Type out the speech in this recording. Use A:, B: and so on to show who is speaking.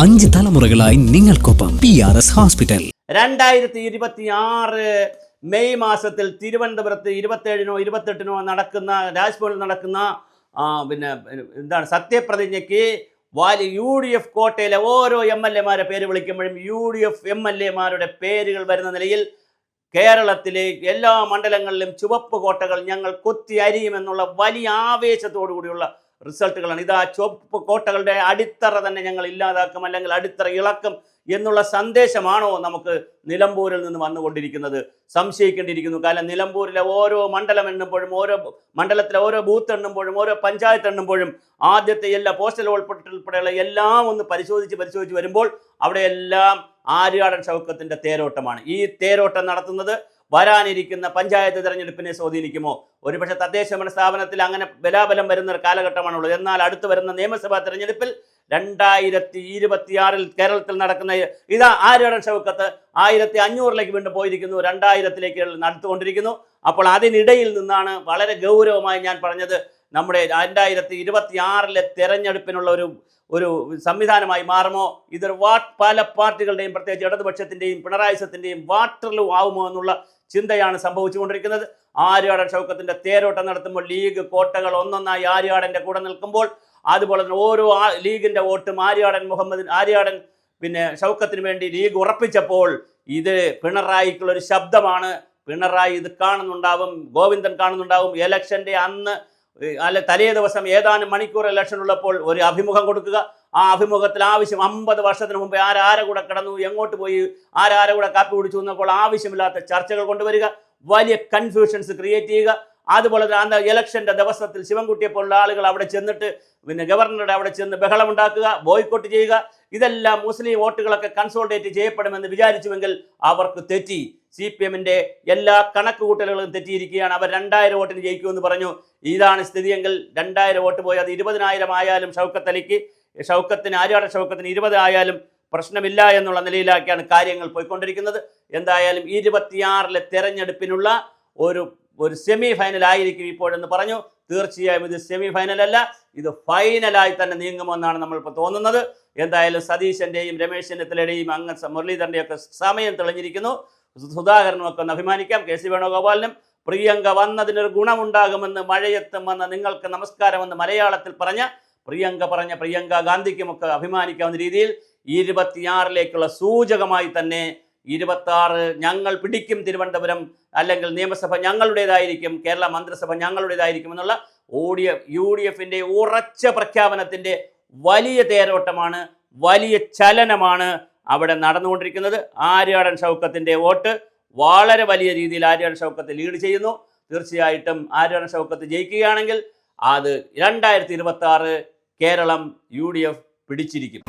A: 5 തലമുറകളായി നിങ്ങൾക്കൊപ്പം PRS hospital.
B: 2026 May മാസത്തിൽ തിരുവനന്തപുരത്ത് 27നോ 28നോ നടക്കുന്ന രാജ്ഭവനിൽ നടക്കുന്ന സത്യപ്രതിജ്ഞയ്ക്ക് UDF കോട്ടയിലെ ഓരോ MLA-മാരെ പേര് വിളിക്കുമ്പോഴും UDF MLA-മാരുടെ പേരുകൾ വരുന്ന നിലയിൽ കേരളത്തിലെ എല്ലാ മണ്ഡലങ്ങളിലും ചുവപ്പ് കോട്ടകൾ ഞങ്ങൾ കൊത്തി അരിയുമെന്നുള്ള വലിയ ആവേശത്തോടു കൂടിയുള്ള റിസൾട്ടുകളാണ്. ഇതാ ചുവപ്പ് കോട്ടകളുടെ അടിത്തറ തന്നെ ഞങ്ങൾ ഇല്ലാതാക്കും, അല്ലെങ്കിൽ അടിത്തറ ഇളക്കും എന്നുള്ള സന്ദേശമാണോ നമുക്ക് നിലമ്പൂരിൽ നിന്ന് വന്നുകൊണ്ടിരിക്കുന്നത്? സംശയിക്കേണ്ടിയിരിക്കുന്നു. കാരണം നിലമ്പൂരിലെ ഓരോ മണ്ഡലം എണ്ണുമ്പോഴും, ഓരോ മണ്ഡലത്തിലെ ഓരോ ബൂത്ത് എണ്ണുമ്പോഴും, ഓരോ പഞ്ചായത്ത് എണ്ണുമ്പോഴും ആദ്യത്തെ എല്ലാ പോസ്റ്റൽ ഉൾപ്പെടെയുള്ള എല്ലാം ഒന്ന് പരിശോധിച്ച് വരുമ്പോൾ അവിടെയെല്ലാം ആര്യാടൻ ഷൗക്കത്തിൻ്റെ തേരോട്ടമാണ്. ഈ തേരോട്ടം നടത്തുന്നത് വരാനിരിക്കുന്ന പഞ്ചായത്ത് തെരഞ്ഞെടുപ്പിനെ സ്വാധീനിക്കുമോ? ഒരുപക്ഷെ തദ്ദേശ ഭരണ സ്ഥാപനത്തിൽ അങ്ങനെ ബലാബലം വരുന്ന ഒരു കാലഘട്ടമാണുള്ളത്. എന്നാൽ അടുത്ത് വരുന്ന നിയമസഭാ തെരഞ്ഞെടുപ്പിൽ 2026 കേരളത്തിൽ നടക്കുന്ന ഇതാ ആര്യാടൻ ഷൗക്കത്ത് 1500ലേക്ക് വീണ്ടും പോയിരിക്കുന്നു, 2000ലേക്ക് നടത്തുകൊണ്ടിരിക്കുന്നു. അപ്പോൾ അതിനിടയിൽ നിന്നാണ് വളരെ ഗൗരവമായി ഞാൻ പറഞ്ഞത്, നമ്മുടെ 2026 തെരഞ്ഞെടുപ്പിനുള്ള ഒരു സംവിധാനമായി മാറുമോ? ഇതൊരു പല പാർട്ടികളുടെയും പ്രത്യേകിച്ച് ഇടതുപക്ഷത്തിൻ്റെയും പിണറായിസത്തിൻ്റെയും വാട്ടർലൂ ആവുമോ എന്നുള്ള ചിന്തയാണ് സംഭവിച്ചുകൊണ്ടിരിക്കുന്നത്. ആര്യാടൻ ഷൗക്കത്തിൻ്റെ തേരോട്ടം നടത്തുമ്പോൾ ലീഗ് കോട്ടകൾ ഒന്നൊന്നായി ആര്യാടൻ്റെ കൂടെ നിൽക്കുമ്പോൾ, അതുപോലെ തന്നെ ഓരോ ലീഗിൻ്റെ വോട്ടും ആര്യാടൻ ഷൗക്കത്തിന് വേണ്ടി ലീഗ് ഉറപ്പിച്ചപ്പോൾ ഇത് പിണറായിക്കുള്ളൊരു ശബ്ദമാണ്. പിണറായി ഇത് കാണുന്നുണ്ടാവും, ഗോവിന്ദൻ കാണുന്നുണ്ടാവും. ഇലക്ഷൻ്റെ അന്ന് തലേ ദിവസം ഏതാനും മണിക്കൂർ ഇലക്ഷൻ ഉള്ളപ്പോൾ ഒരു അഭിമുഖം കൊടുക്കുക. ആ അഭിമുഖത്തിൽ ആവശ്യം 50 വർഷത്തിന് മുമ്പ് ആരാരെ കൂടെ കിടന്നു, എങ്ങോട്ട് പോയി, ആരാരെ കൂടെ കാപ്പി കുടിച്ചു എന്നപ്പോൾ ആവശ്യമില്ലാത്ത ചർച്ചകൾ കൊണ്ടുവരിക, വലിയ കൺഫ്യൂഷൻസ് ക്രിയേറ്റ് ചെയ്യുക. അതുപോലെ തന്നെ അന്ന് ഇലക്ഷൻ്റെ ദിവസത്തിൽ ശിവൻകുട്ടിയെ പോലുള്ള ആളുകൾ അവിടെ ചെന്നിട്ട് ഗവർണറുടെ അവിടെ ചെന്ന് ബഹളമുണ്ടാക്കുക, ബോയ്ക്കോട്ട് ചെയ്യുക. ഇതെല്ലാം മുസ്ലിം വോട്ടുകളൊക്കെ കൺസോൾട്ടേറ്റ് ചെയ്യപ്പെടുമെന്ന് വിചാരിച്ചുവെങ്കിൽ അവർക്ക് തെറ്റി. CPM-ന്റെ എല്ലാ കണക്കുകൂട്ടലുകളും തെറ്റിയിരിക്കുകയാണ്. അവർ 2000 വോട്ടിന് ജയിക്കുമെന്ന് പറഞ്ഞു. ഇതാണ് സ്ഥിതിയെങ്കിൽ 2000 വോട്ട് പോയി അത് 20,000 ആയാലും ആര്യാടൻ ഷൗക്കത്തിന് 20 ആയാലും പ്രശ്നമില്ല എന്നുള്ള നിലയിലാക്കിയാണ് കാര്യങ്ങൾ പോയിക്കൊണ്ടിരിക്കുന്നത്. എന്തായാലും 26 തെരഞ്ഞെടുപ്പിനുള്ള ഒരു സെമി ഫൈനൽ ആയിരിക്കും ഇപ്പോഴെന്ന് പറഞ്ഞു. തീർച്ചയായും ഇത് സെമി ഫൈനലല്ല, ഇത് ഫൈനലായി തന്നെ നീങ്ങുമെന്നാണ് നമ്മളിപ്പോൾ തോന്നുന്നത്. എന്തായാലും സതീശൻ്റെയും രമേശ് ചെന്നിത്തലയുടെയും മുരളീധരൻ്റെയും ഒക്കെ സമയം തെളിഞ്ഞിരിക്കുന്നു. സുധാകരനും ഒക്കെ ഒന്ന് അഭിമാനിക്കാം. KC വേണുഗോപാലിനും പ്രിയങ്ക വന്നതിനൊരു ഗുണമുണ്ടാകുമെന്ന് മഴയത്തും വന്ന നിങ്ങൾക്ക് നമസ്കാരമെന്ന് മലയാളത്തിൽ പറഞ്ഞ പ്രിയങ്ക ഗാന്ധിക്കുമൊക്കെ അഭിമാനിക്കാവുന്ന രീതിയിൽ 26ലേക്കുള്ള സൂചകമായി തന്നെ 26 ഞങ്ങൾ പിടിക്കും തിരുവനന്തപുരം, അല്ലെങ്കിൽ നിയമസഭ ഞങ്ങളുടേതായിരിക്കും, കേരള മന്ത്രിസഭ ഞങ്ങളുടേതായിരിക്കും എന്നുള്ള UDF-ന്റെ ഉറച്ച പ്രഖ്യാപനത്തിൻ്റെ വലിയ തേരോട്ടമാണ്, വലിയ ചലനമാണ് അവിടെ നടന്നുകൊണ്ടിരിക്കുന്നത്. ആര്യാടൻ ഷൗക്കത്തിൻ്റെ വോട്ട് വളരെ വലിയ രീതിയിൽ ആര്യാടൻ ഷൗക്കത്ത് ലീഡ് ചെയ്യുന്നു. തീർച്ചയായിട്ടും ആര്യാടൻ ഷൗക്കത്ത് ജയിക്കുകയാണെങ്കിൽ അത് 2026 കേരളം UDF പിടിച്ചിരിക്കും.